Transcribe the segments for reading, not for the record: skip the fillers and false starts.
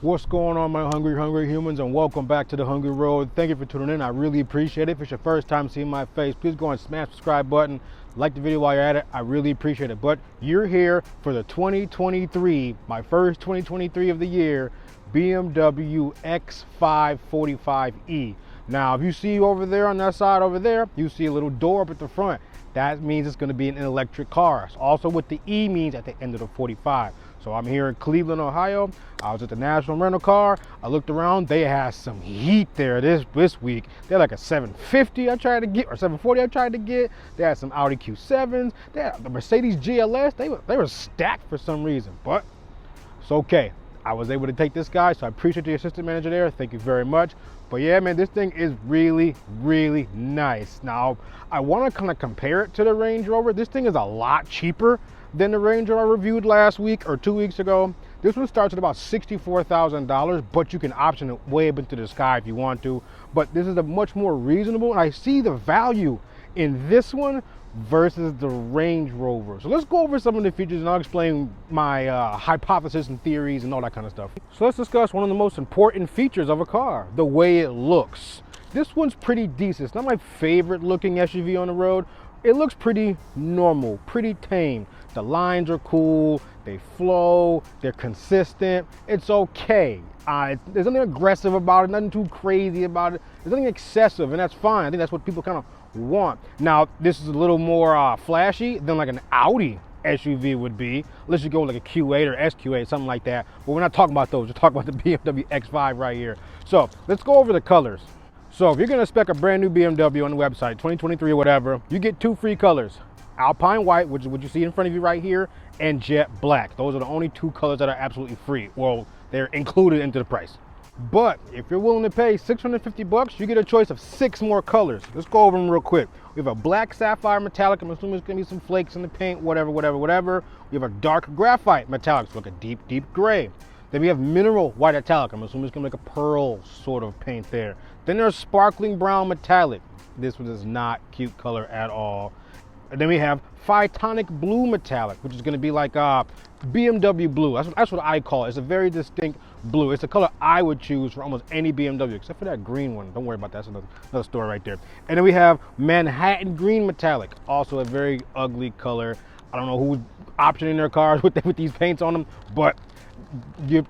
What's going on, my hungry humans, and welcome back to the Hungry Road. Thank you for tuning in. I really appreciate it. If it's your first time seeing my face, please go and smash the subscribe button. Like the video while you're at it. I really appreciate it. But you're here for the 2023, my first 2023 of the year, BMW X5 45e. Now, if you see over there on that side over there, you see a little door up at the front. That means it's going to be an electric car. Also, what the E means at the end of the 45. So I'm here in Cleveland, Ohio. I was at the National Rental Car. I looked around. They had some heat there this week. They're like a 750 I tried to get, or 740 I tried to get. They had some Audi Q7s. They had the Mercedes GLS. They were stacked for some reason, but it's okay. I was able to take this guy, so I appreciate the assistant manager there. Thank you very much. But yeah, man, this thing is really, really nice. Now, I want to kind of compare it to the Range Rover. This thing is a lot cheaper than the Range Rover I reviewed last week or 2 weeks ago. This one starts at about $64,000, but you can option it way up into the sky if you want to. But this is a much more reasonable, and I see the value in this one versus the Range Rover. So let's go over some of the features and I'll explain my hypothesis and theories and all that kind of stuff. So let's discuss one of the most important features of a car, the way it looks. This one's pretty decent. It's not my favorite looking SUV on the road. It looks pretty normal, pretty tame. The lines are cool, they flow, they're consistent. It's okay. There's nothing aggressive about it, nothing too crazy about it. There's nothing excessive, and that's fine. I think that's what people kind of want. Now, this is a little more flashy than like an Audi SUV would be, unless you go like a Q8 or SQ8, something like that. But we're not talking about those. We're talking about the BMW X5 right here. So let's go over the colors. So if you're gonna spec a brand new BMW on the website, 2023 or whatever, you get two free colors. Alpine White, which is what you see in front of you right here, and Jet Black. Those are the only two colors that are absolutely free. Well, they're included into the price. But if you're willing to pay $650, you get a choice of 6 more colors. Let's go over them real quick. We have a black sapphire metallic. I'm assuming it's gonna be some flakes in the paint, whatever. We have a dark graphite metallic, so like a deep gray. Then we have mineral white metallic. I'm assuming it's gonna be like a pearl sort of paint there. Then there's sparkling brown metallic. This one is not cute color at all. And then we have Phytonic blue metallic, which is gonna be like BMW blue. That's what I call it. It's a very distinct blue. It's the color I would choose for almost any BMW, except for that green one. Don't worry about that. That's another story right there. And then we have Manhattan green metallic, also a very ugly color. I don't know who's optioning their cars with these paints on them, but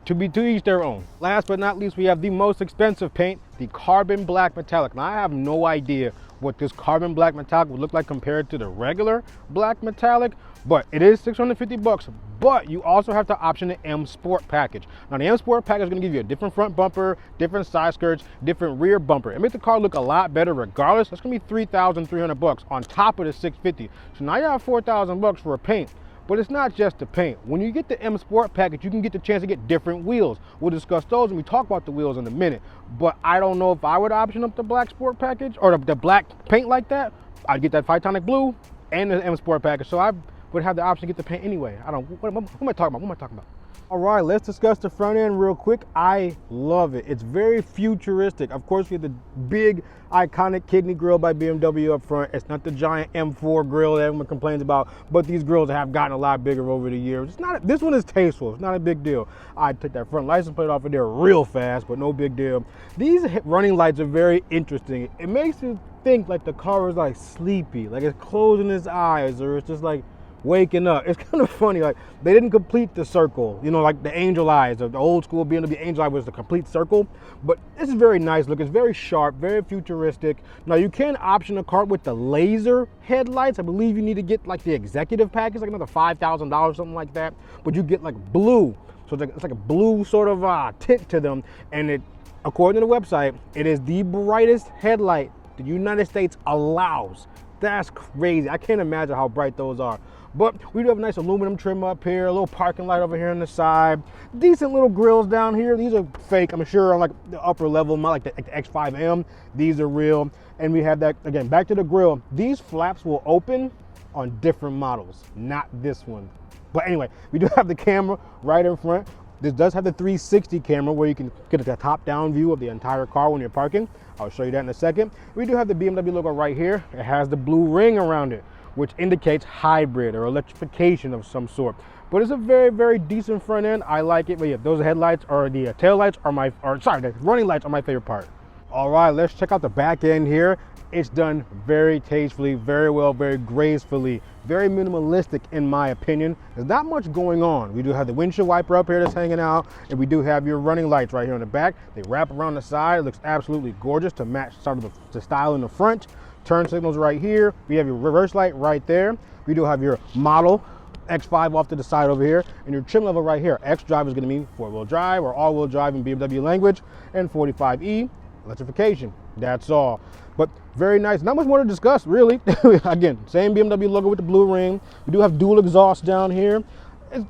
to each their own. Last but not least, we have the most expensive paint, the carbon black metallic. Now, I have no idea what this carbon black metallic would look like compared to the regular black metallic, but it is $650. But you also have to option the M Sport package. Now, the M Sport package is going to give you a different front bumper, different side skirts, different rear bumper. It makes the car look a lot better regardless. That's going to be $3,300 on top of the $650. So now you have $4,000 for a paint. But it's not just the paint. When you get the M Sport package, you can get the chance to get different wheels. We'll discuss those when we talk about the wheels in a minute. But I don't know if I would option up the black Sport package or the black paint like that. I'd get that Phytonic blue and the M Sport package. So I would have the option to get the paint anyway. What am I talking about? All right, let's discuss the front end real quick. I love it. It's very futuristic. Of course, we have the big, iconic kidney grille by BMW up front. It's not the giant M4 grille that everyone complains about, but these grills have gotten a lot bigger over the years. This one is tasteful. It's not a big deal. I'd take that front license plate off of there real fast, but no big deal. These running lights are very interesting. It makes you think like the car is like sleepy, like it's closing its eyes, or it's just like waking up. It's kind of funny, like they didn't complete the circle, you know, like the angel eyes, the old school BMW angel eye was the complete circle. But this is very nice look. It's very sharp, very futuristic. Now you can option a car with the laser headlights. I believe you need to get like the executive package, like another $5,000, something like that. But you get like blue, so it's like a blue sort of tint to them. And it, according to the website, it is the brightest headlight the United States allows. That's crazy. I can't imagine how bright those are. But we do have a nice aluminum trim up here, a little parking light over here on the side, decent little grills down here. These are fake, I'm sure, on like the upper level, not like the X5M. These are real. And we have that, again, back to the grill. These flaps will open on different models, not this one. But anyway, we do have the camera right in front. This does have the 360 camera where you can get a top-down view of the entire car when you're parking. I'll show you that in a second. We do have the BMW logo right here. It has the blue ring around it, which indicates hybrid or electrification of some sort. but it's a very decent front end. I like it. But yeah, those headlights or the tail lights are the running lights are my favorite part. All right, let's check out the back end here. It's done very tastefully, very well, very gracefully, very minimalistic in my opinion. There's not much going on. We do have the windshield wiper up here that's hanging out, and we do have your running lights right here on the back. They wrap around the side. It looks absolutely gorgeous to match sort of the style in the front. Turn signals right here. We have your reverse light right there. We do have your model X5 off to the side over here, and your trim level right here. xDrive is going to mean 4-wheel drive or all-wheel drive in BMW language, and 45E electrification. That's all. But very nice. Not much more to discuss, really. Again, same BMW logo with the blue ring. We do have dual exhaust down here.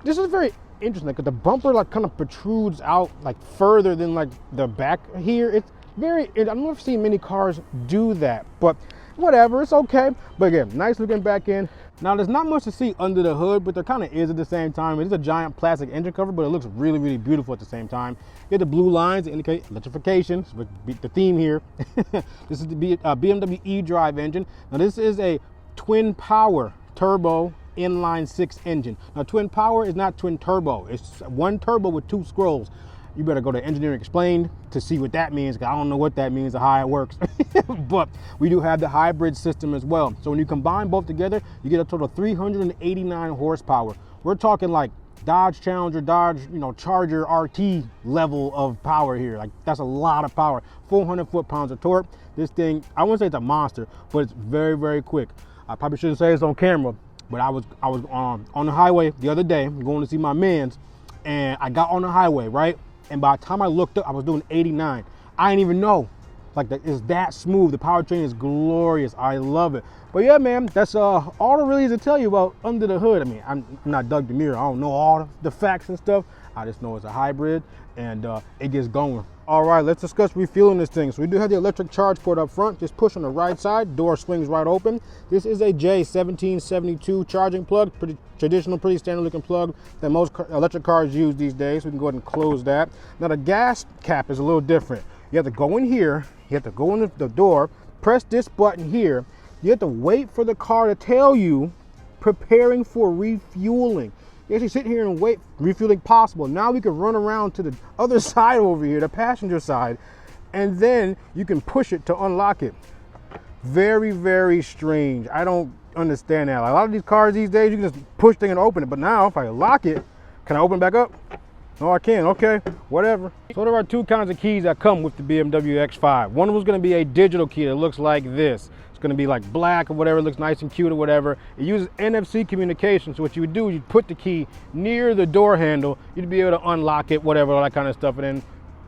This is very interesting because the bumper like kind of protrudes out like further than like the back here. It's very, I don't know if I've seen many cars do that, but whatever, it's okay. But again, nice looking back end. Now there's not much to see under the hood, but there kind of is at the same time. It is a giant plastic engine cover, but it looks really beautiful at the same time. You have the blue lines that indicate electrification, so the theme here. This is the BMW xDrive engine. Now this is a twin power turbo inline 6 engine. Now twin power is not twin turbo. It's one turbo with 2 scrolls. You better go to Engineering Explained to see what that means, because I don't know what that means or how it works. But we do have the hybrid system as well. So when you combine both together, you get a total of 389 horsepower. We're talking like Dodge Challenger, Dodge, Charger RT level of power here. Like that's a lot of power. 400 foot-pounds of torque. This thing, I wouldn't say it's a monster, but it's very quick. I probably shouldn't say it's on camera, but I was on the highway the other day going to see my mans, and I got on the highway, right? And by the time I looked up, I was doing 89. I didn't even know. Like, it's that smooth. The powertrain is glorious. I love it. But yeah, man, that's all there really is to tell you about under the hood. I mean, I'm not Doug DeMuro. I don't know all the facts and stuff. I just know it's a hybrid, and it gets going. All right, let's discuss refueling this thing. So we do have the electric charge port up front. Just push on the right side. Door swings right open. This is a J1772 charging plug. Pretty traditional, pretty standard looking plug that most electric cars use these days. We can go ahead and close that. Now the gas cap is a little different. You have to go in here. You have to go in the door, press this button here. You have to wait for the car to tell you preparing for refueling. You actually sit here and wait, refueling possible. Now we can run around to the other side over here, the passenger side, and then you can push it to unlock it. Very strange. I don't understand that. Like, a lot of these cars these days, you can just push thing and open it. But now if I lock it, can I open it back up? No, I can. Okay, whatever. So there are 2 kinds of keys that come with the BMW X5. One of them is going to be a digital key that looks like this. It's going to be like black or whatever, it looks nice and cute or whatever. It uses NFC communication. So what you would do is you'd put the key near the door handle. You'd be able to unlock it, whatever, all that kind of stuff, and then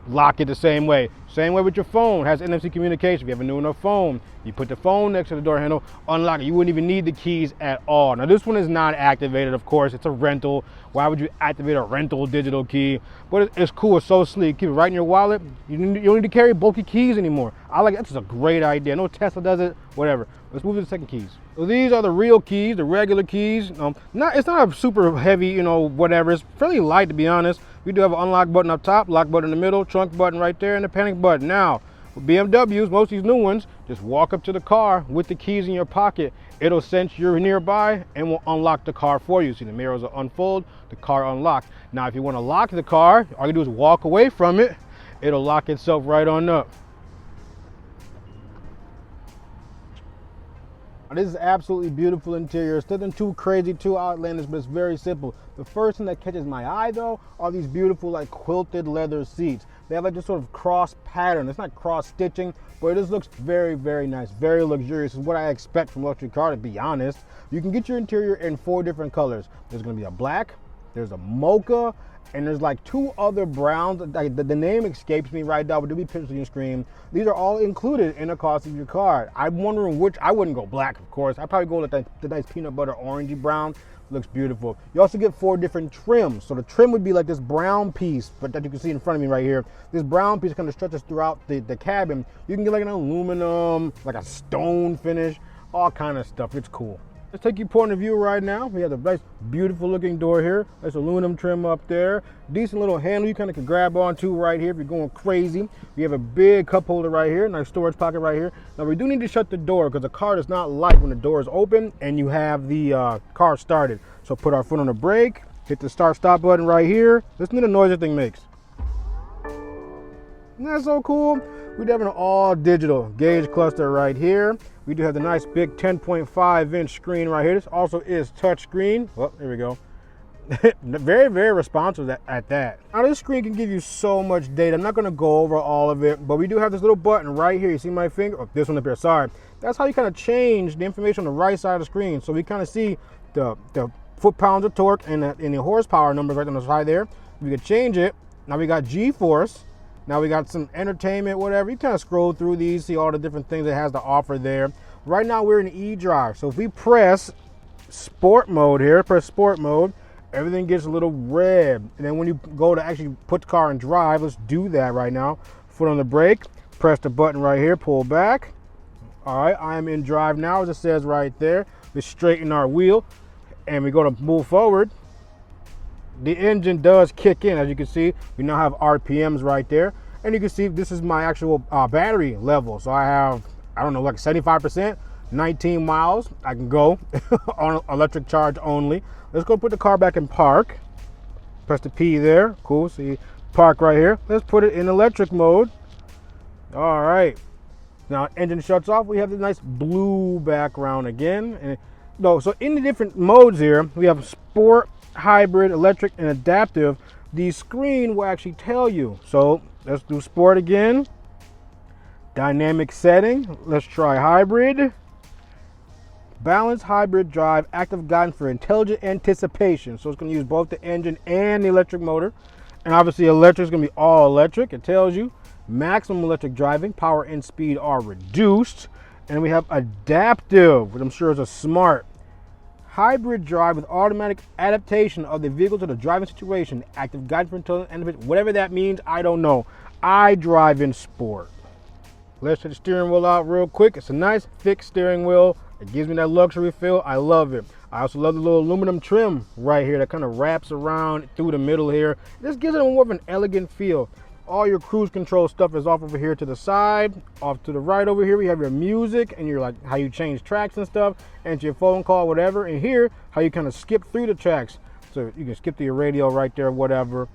lock it the same way. Same way with your phone, has NFC communication. If you have a new enough phone, you put the phone next to the door handle, unlock it. You wouldn't even need the keys at all. Now this one is not activated, of course. It's a rental. Why would you activate a rental digital key? But it's cool, it's so sleek. Keep it right in your wallet. You don't need to carry bulky keys anymore. I like it. That's a great idea. No Tesla does it, whatever. Let's move to the second keys. So these are the real keys, the regular keys. It's not a super heavy, whatever. It's fairly light, to be honest. We do have an unlock button up top, lock button in the middle, trunk button right there, and a panic button. Now, with BMWs, most of these new ones, just walk up to the car with the keys in your pocket. It'll sense you're nearby and will unlock the car for you. See, the mirrors will unfold, the car unlocks. Now, if you want to lock the car, all you do is walk away from it. It'll lock itself right on up. This is absolutely beautiful interior. It's nothing too crazy, too outlandish, but it's very simple. The first thing that catches my eye though are these beautiful like quilted leather seats. They have like this sort of cross pattern. It's not cross stitching, but it just looks very nice, very luxurious. It's what I expect from a luxury car, to be honest. You can get your interior in 4 different colors. There's gonna be a black, there's a mocha, and there's like 2 other browns. The name escapes me right now, but there'll be pictures on your screen. These are all included in the cost of your car. I'm wondering which. I wouldn't go black, of course. I'd probably go with the nice peanut butter orangey brown. Looks beautiful. You also get 4 different trims. So the trim would be like this brown piece, but that you can see in front of me right here. This brown piece kind of stretches throughout the cabin. You can get like an aluminum, like a stone finish, all kind of stuff. It's cool. Let's take your point of view right now. We have the nice, beautiful looking door here. Nice aluminum trim up there. Decent little handle you kind of can grab onto right here if you're going crazy. We have a big cup holder right here. Nice storage pocket right here. Now we do need to shut the door because the car does not like when the door is open and you have the car started. So put our foot on the brake Hit the start stop button right here. Listen to the noise that thing makes. Isn't that so cool? We do have an all digital gauge cluster right here. We do have the nice big 10.5 inch screen right here. This also is touch screen. Oh, there we go. Very, very responsive at that. Now this screen can give you so much data. I'm not gonna go over all of it, but we do have this little button right here. You see my finger? Oh, this one up here, sorry. That's how you kind of change the information on the right side of the screen. So we kind of see the foot-pounds of torque and the horsepower numbers right on the side there. We can change it. Now we got G-force. Now we got some entertainment, whatever. You kind of scroll through these, see all the different things it has to offer there. Right now we're in xDrive. So if we press sport mode here, press sport mode, everything gets a little red. And then when you go to actually put the car in drive, let's do that right now. Foot on the brake, press the button right here, pull back. All right, I am in drive now, as it says right there. We straighten our wheel and we go to move forward. The engine does kick in, as you can see. We now have RPMs right there. And you can see this is my actual battery level. So I have, I don't know, like 75%, 19 miles. I can go on electric charge only. Let's go put the car back in park. Press the P there. Cool, see, park right here. Let's put it in electric mode. All right. Now engine shuts off. We have the nice blue background again. And so in the different modes here, we have sport, hybrid, electric, and adaptive. The screen will actually tell you. So let's do sport again. Dynamic setting. Let's try hybrid. Balance hybrid drive, active guidance for intelligent anticipation. So it's going to use both the engine and the electric motor. And obviously electric is going to be all electric. It tells you maximum electric driving, power and speed are reduced. And we have adaptive, which I'm sure is a smart. Hybrid drive with automatic adaptation of the vehicle to the driving situation. Active guidance for intelligent anticipation. Whatever that means, I don't know. I drive in sport. Let's take the steering wheel out real quick. It's a nice thick steering wheel. It gives me that luxury feel. I love it. I also love the little aluminum trim right here that kind of wraps around through the middle here. This gives it more of an elegant feel. All your cruise control stuff is off over here to the side. Off to the right over here, we have your music and your like how you change tracks and stuff, and your phone call, whatever. And here, how you kind of skip through the tracks. So you can skip to your radio right there, whatever.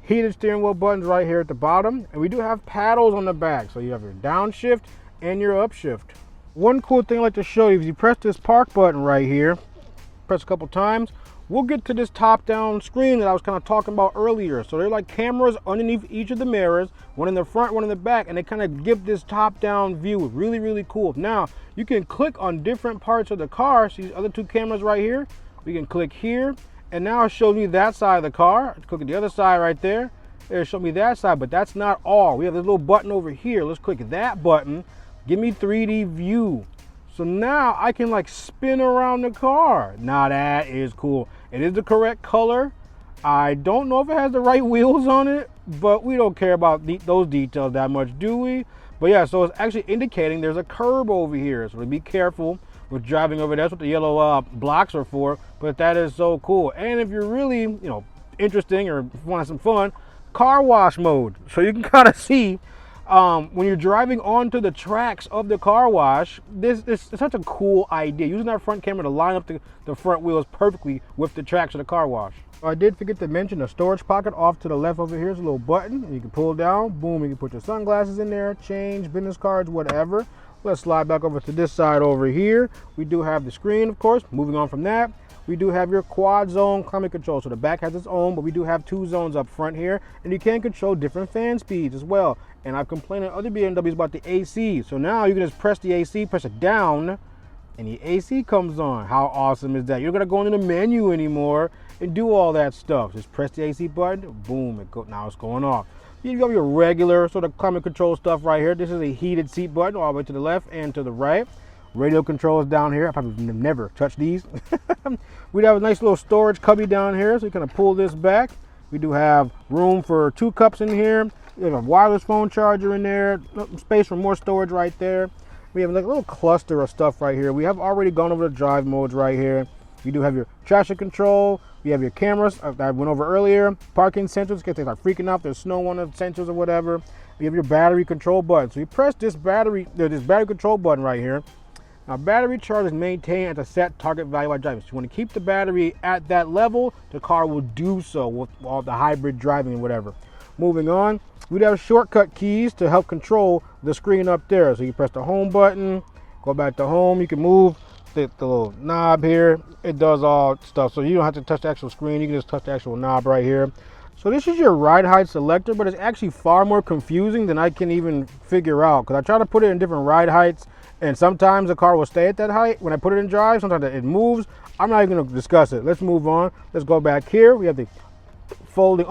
Heated steering wheel buttons right here at the bottom. And we do have paddles on the back. So you have your downshift and your upshift. One cool thing I'd like to show you is you press this park button right here, press a couple times, we'll get to this top-down screen that I was kind of talking about earlier. So they're like cameras underneath each of the mirrors, one in the front, one in the back, and they kind of give this top-down view. Really, really cool. Now, you can click on different parts of the car. See these other two cameras right here? We can click here, and now it shows me that side of the car. Click at the other side right there. It'll show me that side, but that's not all. We have this little button over here. Let's click that button. Give me 3D view. So now I can like spin around the car. Now that is cool. It is the correct color. I don't know if it has the right wheels on it, but we don't care about those details that much, do we? But yeah, so it's actually indicating there's a curb over here. So be careful with driving over there. That's what the yellow blocks are for. But that is so cool. And if you're really, interesting or want some fun, car wash mode. So you can kind of see when you're driving onto the tracks of the car wash, this is such a cool idea. Using that front camera to line up the front wheels perfectly with the tracks of the car wash. I did forget to mention the storage pocket off to the left over here is a little button. You can pull down, boom, you can put your sunglasses in there, change, business cards, whatever. Let's slide back over to this side over here. We do have the screen, of course. Moving on from that, we do have your quad zone climate control. So the back has its own, but we do have 2 zones up front here, and you can control different fan speeds as well. And I've complained on other BMWs about the AC. So now you can just press the AC, press it down, and the AC comes on. How awesome is that? You're not gonna go into the menu anymore and do all that stuff. Just press the AC button, boom, now it's going off. You have your regular sort of climate control stuff right here. This is a heated seat button all the way to the left and to the right. Radio controls down here. I probably never touched these. We have a nice little storage cubby down here, so you kind of pull this back. We do have room for 2 cups in here. We have a wireless phone charger in there. Space for more storage right there. We have like a little cluster of stuff right here. We have already gone over the drive modes right here. You do have your traction control. You have your cameras that I went over earlier. Parking sensors in case they start freaking out. There's snow on the sensors or whatever. You have your battery control button. So you press this battery control button right here. Now, battery charge is maintained at the set target value while driving. So you want to keep the battery at that level, the car will do so with all the hybrid driving and whatever. Moving on, we have shortcut keys to help control the screen up there. So you press the home button, go back to home, you can move the little knob here. It does all stuff, so you don't have to touch the actual screen, you can just touch the actual knob right here. So this is your ride height selector, but it's actually far more confusing than I can even figure out, because I try to put it in different ride heights, and sometimes the car will stay at that height when I put it in drive, sometimes it moves. I'm not even going to discuss it. Let's move on. Let's go back here. We have the unfolding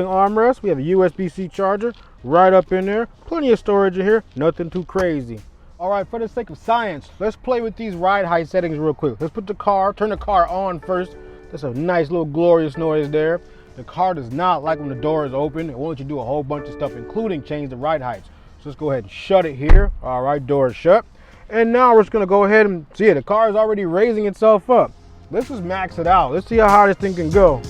armrest. We have a USB-C charger right up in there. Plenty of storage in here, nothing too crazy. All right, for the sake of science, let's play with these ride height settings real quick. Let's turn the car on first. That's a nice little glorious noise there. The car does not like when the door is open. It wants you to do a whole bunch of stuff, including change the ride heights. So let's go ahead and shut it here. All right, door is shut. And now we're just gonna go ahead and see it. The car is already raising itself up. Let's just max it out. Let's see how high this thing can go.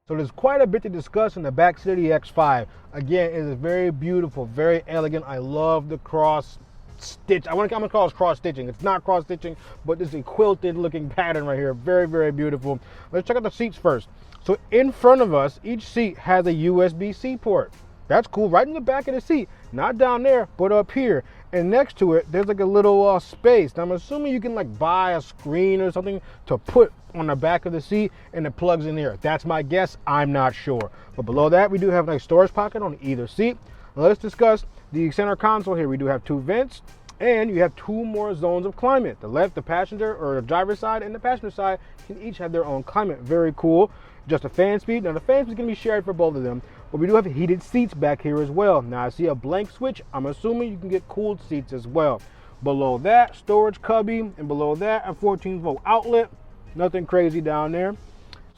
So there's quite a bit to discuss in the backseat of the X5. Again, it is very beautiful, very elegant. I love the cross stitch. I'm gonna call it cross stitching. It's not cross stitching, but this is a quilted looking pattern right here. Very, very beautiful. Let's check out the seats first. So in front of us, each seat has a USB-C port. That's cool, right in the back of the seat. Not down there, but up here. And next to it, there's like a little space. Now I'm assuming you can like buy a screen or something to put on the back of the seat, and it plugs in here. That's my guess, I'm not sure. But below that, we do have a nice storage pocket on either seat. Now let's discuss the center console here. We do have two vents, and you have two more zones of climate. The passenger or the driver's side and the passenger side can each have their own climate. Very cool. Just a fan speed. Now the fan speed is gonna be shared for both of them, but we do have heated seats back here as well. Now I see a blank switch. I'm assuming you can get cooled seats as well. Below that, storage cubby, and below that, a 14-volt outlet. Nothing crazy down there.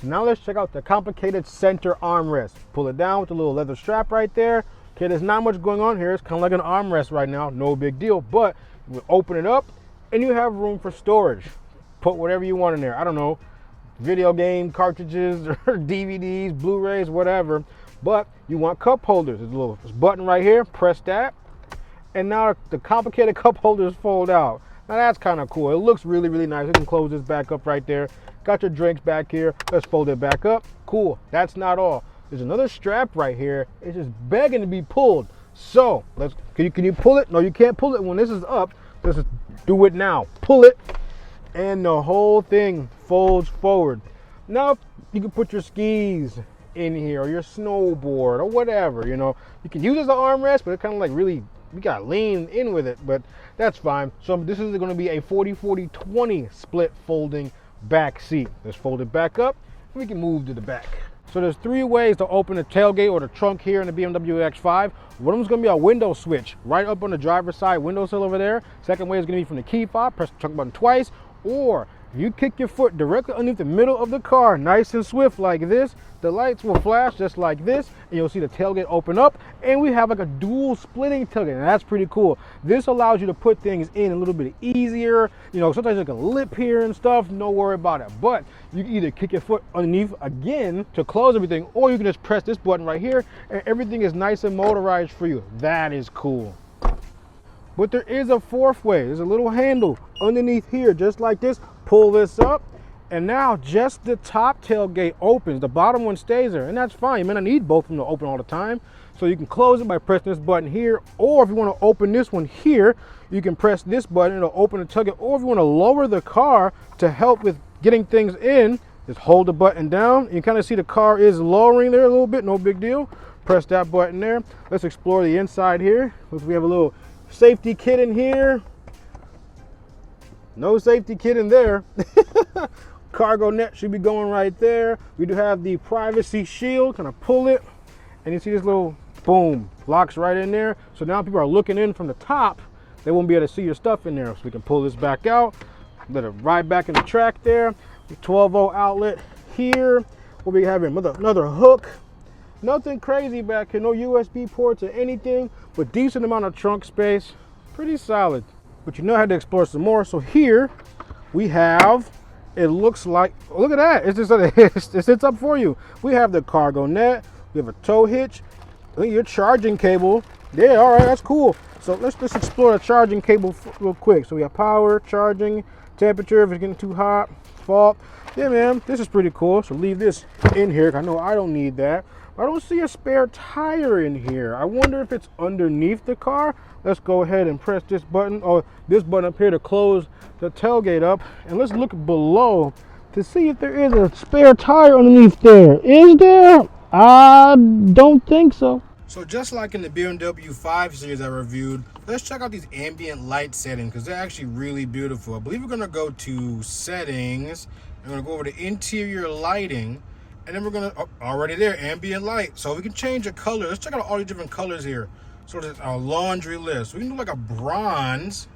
So now let's check out the complicated center armrest. Pull it down with a little leather strap right there. Okay, there's not much going on here. It's kind of like an armrest right now. No big deal, but you open it up and you have room for storage. Put whatever you want in there. I don't know, video game cartridges or DVDs, Blu-rays, whatever. But you want cup holders. There's a little button right here. Press that. And now the complicated cup holders fold out. Now that's kind of cool. It looks really, really nice. You can close this back up right there. Got your drinks back here. Let's fold it back up. Cool. That's not all. There's another strap right here. It's just begging to be pulled. So can you pull it? No, you can't pull it when this is up. Let's just do it now. Pull it, and the whole thing folds forward. Now you can put your skis in here or your snowboard or whatever. You know, you can use it as an armrest, but it's kind of like really, we gotta lean in with it, but that's fine. So this is going to be a 40-40-20 split folding back seat. Let's fold it back up and we can move to the back. So there's three ways to open the tailgate or the trunk here in the BMW X5. One of them is going to be a window switch right up on the driver's side windowsill over there. Second way is going to be from the key fob. Press the trunk button twice, or if you kick your foot directly underneath the middle of the car, nice and swift like this, the lights will flash just like this, and you'll see the tailgate open up, and we have like a dual splitting tailgate, and that's pretty cool. This allows you to put things in a little bit easier. You know, sometimes like a lip here and stuff, no worry about it. But you can either kick your foot underneath again to close everything, or you can just press this button right here, and everything is nice and motorized for you. That is cool. But there is a fourth way. There's a little handle underneath here, just like this. Pull this up, and now just the top tailgate opens. The bottom one stays there, and that's fine. You may not need both of them to open all the time. So you can close it by pressing this button here, or if you want to open this one here, you can press this button, it'll open the tailgate. Or if you want to lower the car to help with getting things in, just hold the button down. You kind of see the car is lowering there a little bit, no big deal. Press that button there. Let's explore the inside here. We have a little safety kit in here. No safety kit in there. Cargo net should be going right there. We do have the privacy shield. Kind of pull it, and you see this little boom, locks right in there. So now people are looking in from the top, they won't be able to see your stuff in there. So we can pull this back out, let it ride back in the track there. The 12-volt outlet here. We'll be having another hook. Nothing crazy back here, no USB ports or anything, but decent amount of trunk space. pretty solid. But you know I had to explore some more. So here we have, it looks like, look at that. It's just, it sits up for you. We have the cargo net. We have a tow hitch. Look at your charging cable. Yeah, all right, that's cool. So let's just explore the charging cable real quick. So we have power, charging, temperature, if it's getting too hot, fault. Yeah, man, this is pretty cool. So leave this in here. I know I don't need that. I don't see a spare tire in here. I wonder if it's underneath the car. Let's go ahead and press this button, or this button up here to close the tailgate up. And let's look below to see if there is a spare tire underneath there. Is there? I don't think so. So just like in the BMW 5 series I reviewed, let's check out these ambient light settings because they're actually really beautiful. I believe we're gonna go to settings. We're gonna go over to interior lighting, and then we're gonna, already there, ambient light. So we can change the color. Let's check out all the different colors here. So there's a laundry list. We can do like a bronze,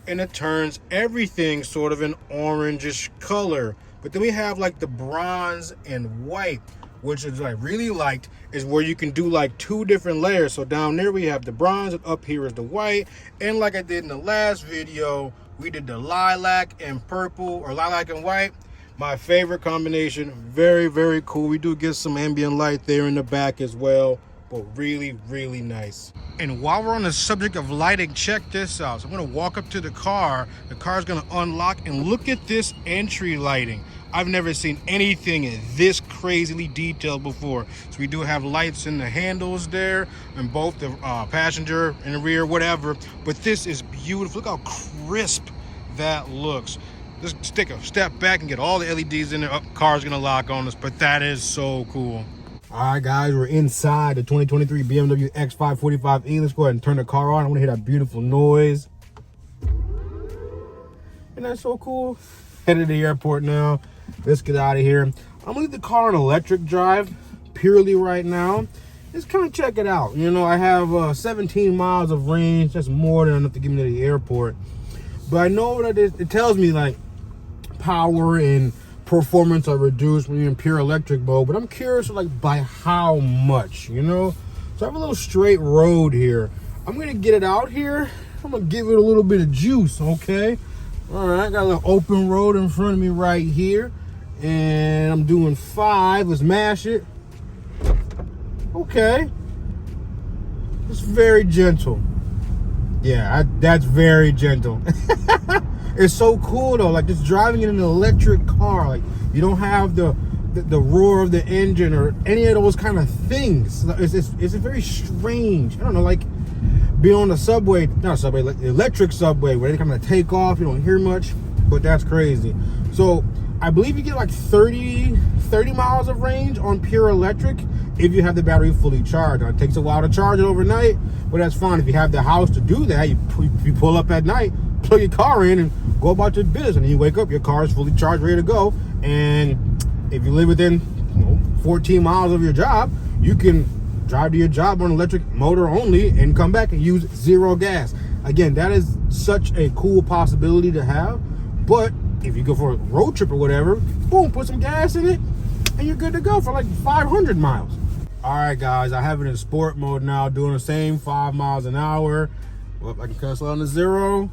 and it turns everything sort of an orangish color. But then we have like the bronze and white, which is I really liked, is where you can do like 2 different layers. So down there we have the bronze, and up here is the white. And like I did in the last video, we did the lilac and purple, or lilac and white. My favorite combination. Very, very cool. We do get some ambient light there in the back as well, but really, really nice. And while we're on the subject of lighting, check this out. So I'm gonna walk up to the car. The car's gonna unlock, and look at this entry lighting. I've never seen anything this crazily detailed before. So we do have lights in the handles there, and both the passenger and the rear, whatever. But this is beautiful. Look how crisp that looks. Let's take a step back and get all the LEDs in there. Oh, car's gonna lock on us, but that is so cool. All right, guys, we're inside the 2023 BMW X5 45e. Let's go ahead and turn the car on. I want to hear that beautiful noise. Isn't that so cool? Headed to the airport now. Let's get out of here. I'm gonna leave the car on electric drive purely right now. Just kind of check it out. You know, I have 17 miles of range. That's more than enough to get me to the airport. But I know that it tells me like power and performance are reduced when you're in pure electric mode, but I'm curious like by how much, you know? So I have a little straight road here. I'm gonna get it out here. I'm gonna give it a little bit of juice, okay? All right, I got a little open road in front of me right here, and I'm doing 5. Let's mash it. Okay. It's very gentle. Yeah, that's very gentle. It's so cool though, like just driving in an electric car. Like you don't have the roar of the engine or any of those kind of things. It's very strange. I don't know, like being on the subway, not a subway, like the electric subway where they kind of take off, you don't hear much, but that's crazy. So I believe you get like 30 miles of range on pure electric if you have the battery fully charged. Now, it takes a while to charge it overnight, but that's fine. If you have the house to do that, you pull up at night, plug your car in, and go about your business. And then you wake up, your car is fully charged, ready to go. And if you live within 14 miles of your job, you can drive to your job on electric motor only and come back and use 0 gas. Again, that is such a cool possibility to have. But if you go for a road trip or whatever, boom, put some gas in it, and you're good to go for like 500 miles. All right, guys, I have it in sport mode now, doing the same 5 miles an hour. Well, I can cut slow down to 0,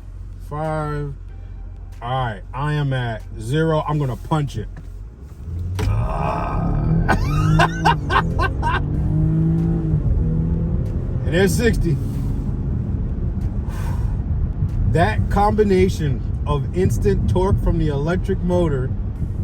5. All right, I am at 0. I'm gonna punch it. And there's 60. That combination of instant torque from the electric motor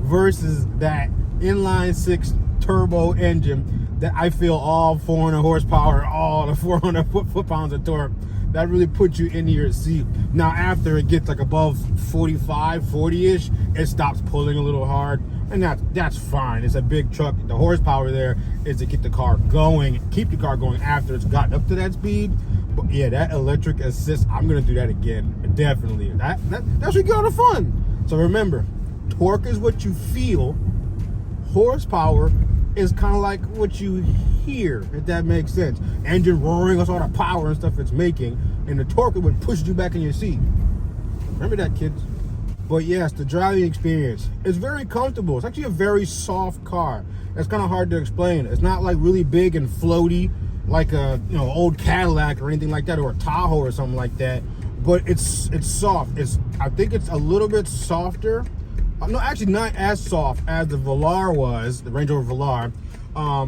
versus that inline 6 turbo engine that I feel all 400 horsepower, all the 400 foot-pounds of torque, that really puts you into your seat. Now after it gets like above 45, 40-ish, it stops pulling a little hard, and that's fine. It's a big truck. The horsepower there is to get the car going, keep the car going after it's gotten up to that speed. But yeah, that electric assist, I'm gonna do that again, definitely. That's what got the fun. So remember, torque is what you feel. Horsepower is kind of like what you hear, if that makes sense. Engine roaring, that's all the power and stuff it's making, and the torque is what pushes you back in your seat. Remember that, kids. But yes, the driving experience is very comfortable. It's actually a very soft car. It's kind of hard to explain. It's not like really big and floaty like a old Cadillac or anything like that, or a Tahoe or something like that. but it's soft. I think it's a little bit softer. No, actually not as soft as the Velar was, the Range Rover Velar,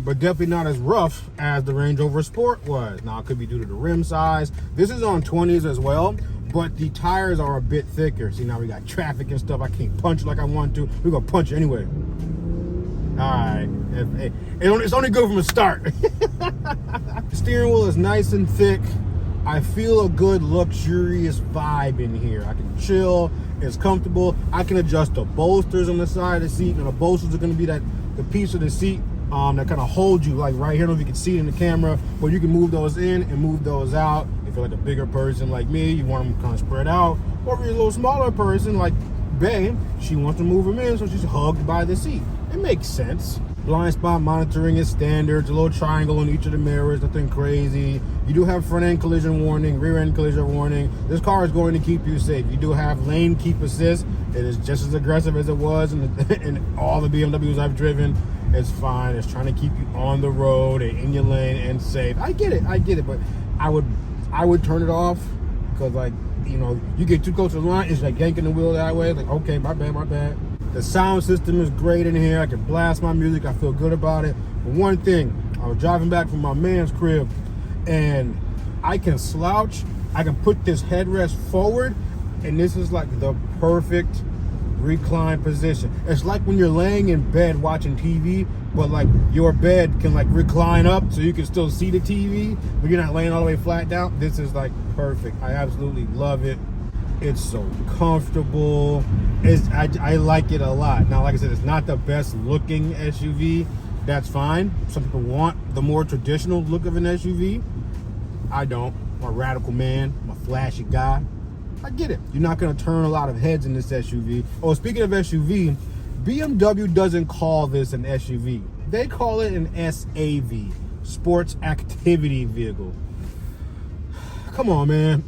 but definitely not as rough as the Range Rover Sport was. Now, it could be due to the rim size. This is on 20s as well, but the tires are a bit thicker. See, now we got traffic and stuff. I can't punch like I want to. We're going to punch anyway. All right. It's only good from the start. The steering wheel is nice and thick. I feel a good luxurious vibe in here. I can chill. It's comfortable. I can adjust the bolsters on the side of the seat. And the bolsters are going to be the piece of the seat that kind of holds you, like right here. I don't know if you can see it in the camera, but you can move those in and move those out. If you're like a bigger person like me, you want them kind of spread out. Or if you're a little smaller person like Bae, she wants to move them in, so she's hugged by the seat. It makes sense. Blind spot monitoring is standard. It's a little triangle on each of the mirrors, nothing crazy. You do have front end collision warning, rear end collision warning. This car is going to keep you safe. You do have lane keep assist. It is just as aggressive as it was in all the BMWs I've driven. It's fine. It's trying to keep you on the road and in your lane and safe. I get it, but I would turn it off because, like, you know, you get too close to the line, it's like yanking the wheel that way. Like, okay, my bad. The sound system is great in here. I can blast my music. I feel good about it. But one thing, I was driving back from my man's crib, and I can slouch. I can put this headrest forward, and this is like the perfect recline position. It's like when you're laying in bed watching TV, but like your bed can like recline up so you can still see the TV, but you're not laying all the way flat down. This is like perfect. I absolutely love it. It's so comfortable. I like it a lot. Now, like I said, it's not the best looking SUV. That's fine. Some people want the more traditional look of an SUV. I don't. I'm a radical man. I'm a flashy guy. I get it. You're not going to turn a lot of heads in this SUV. Oh, speaking of SUV, BMW doesn't call this an SUV. They call it an SAV, Sports Activity Vehicle. Come on, man.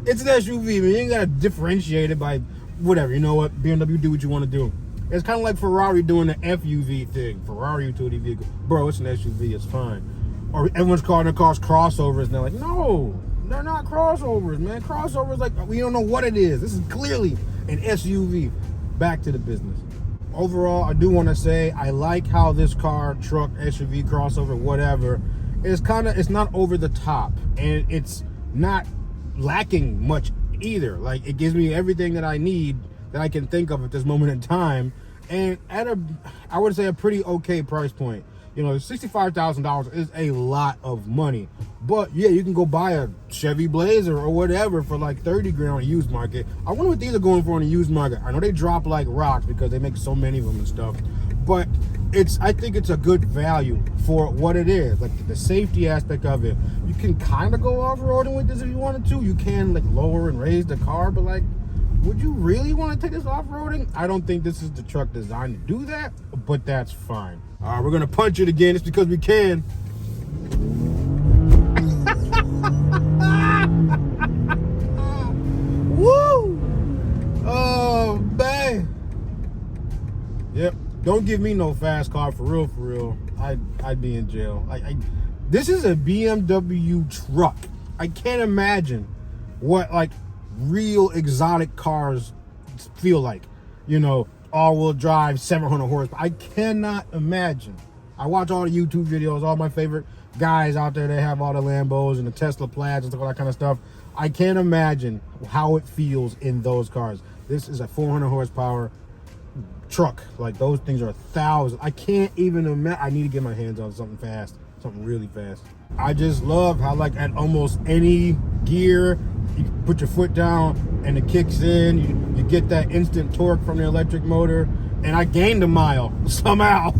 It's an SUV, man. You ain't got to differentiate it by whatever. You know what? BMW, do what you want to do. It's kind of like Ferrari doing the FUV thing. Ferrari utility vehicle. Bro, it's an SUV. It's fine. Or everyone's calling their cars crossovers. And they're like, no, they're not crossovers, man. Crossovers, like, we don't know what it is. This is clearly an SUV. Back to the business. Overall, I do want to say I like how this car, truck, SUV, crossover, whatever, it's not over the top. And it's not lacking much either. Like, it gives me everything that I need that I can think of at this moment in time, and at I would say a pretty okay price point. You know, $65,000 is a lot of money, but yeah, you can go buy a Chevy Blazer or whatever for like 30 grand on a used market. I wonder what these are going for on a used market. I know they drop like rocks because they make so many of them and stuff, but I think it's a good value for what it is. Like the safety aspect of it, you can kind of go off-roading with this if you wanted to. You can like lower and raise the car, but like, would you really want to take this off-roading? I don't think this is the truck designed to do that, but that's fine. All right, we're gonna punch it again. It's because we can. Woo! Oh, man. Yep. Don't give me no fast car, for real. I'd be in jail. This is a BMW truck. I can't imagine what like real exotic cars feel like. You know, all-wheel drive, 700 horsepower. I cannot imagine. I watch all the YouTube videos, all my favorite guys out there, they have all the Lambos and the Tesla Plaids and all that kind of stuff. I can't imagine how it feels in those cars. This is a 400 horsepower truck. Like, those things are 1,000. I can't even imagine. I need to get my hands on something fast, something really fast. I just love how, like, at almost any gear, you put your foot down and it kicks in. You get that instant torque from the electric motor. And I gained a mile somehow.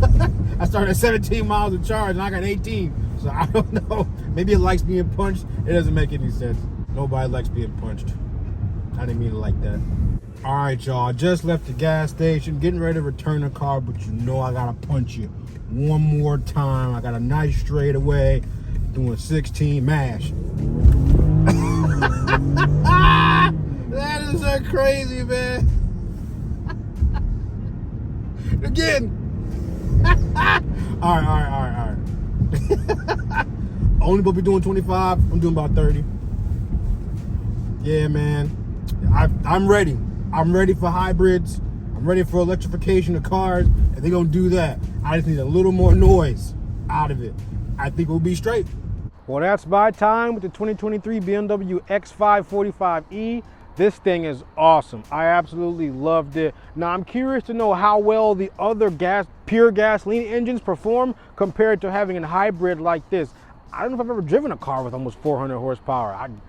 I started at 17 miles of charge and I got 18. So I don't know. Maybe it likes being punched. It doesn't make any sense. Nobody likes being punched. I didn't mean it like that. All right, y'all. I just left the gas station, getting ready to return the car, but you know I gotta punch you one more time. I got a nice straightaway, doing 16 mash. That is so crazy, man. Again. All right. Only supposed to be doing 25. I'm doing about 30. Yeah, man, I'm ready. I'm ready for hybrids. I'm ready for electrification of cars. And they're gonna do that. I just need a little more noise out of it. I think we'll be straight. Well, that's my time with the 2023 BMW X5 45e. This thing is awesome. I absolutely loved it. Now, I'm curious to know how well the other pure gasoline engines perform compared to having a hybrid like this. I don't know if I've ever driven a car with almost 400 horsepower. I'm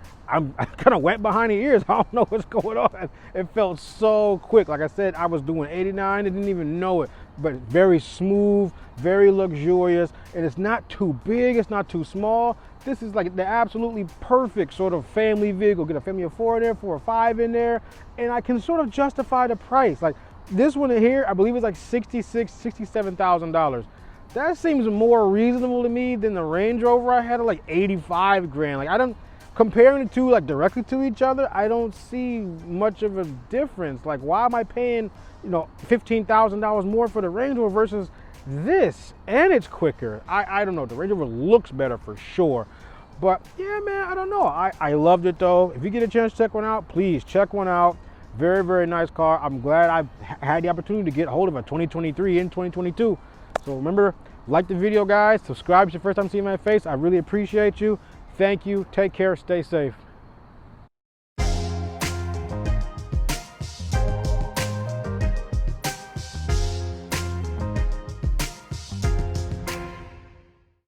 kind of wet behind the ears. I don't know what's going on. It felt so quick. Like I said, I was doing 89. I didn't even know it. But very smooth, very luxurious, and it's not too big. It's not too small. This is like the absolutely perfect sort of family vehicle. Get a family of 4 in there, 4 or 5 in there, and I can sort of justify the price. Like this one here, I believe it's like $67,000. That seems more reasonable to me than the Range Rover I had at like 85 grand. Like comparing the two like directly to each other, I don't see much of a difference. Like why am I paying, you know, $15,000 more for the Range Rover versus this? And it's quicker. I don't know. The Range Rover looks better for sure. But yeah, man, I don't know. I loved it though. If you get a chance to check one out, please check one out. Very, very nice car. I'm glad I had the opportunity to get hold of a 2023 in 2022. So remember, like the video, guys. Subscribe if it's your first time seeing my face. I really appreciate you. Thank you. Take care. Stay safe.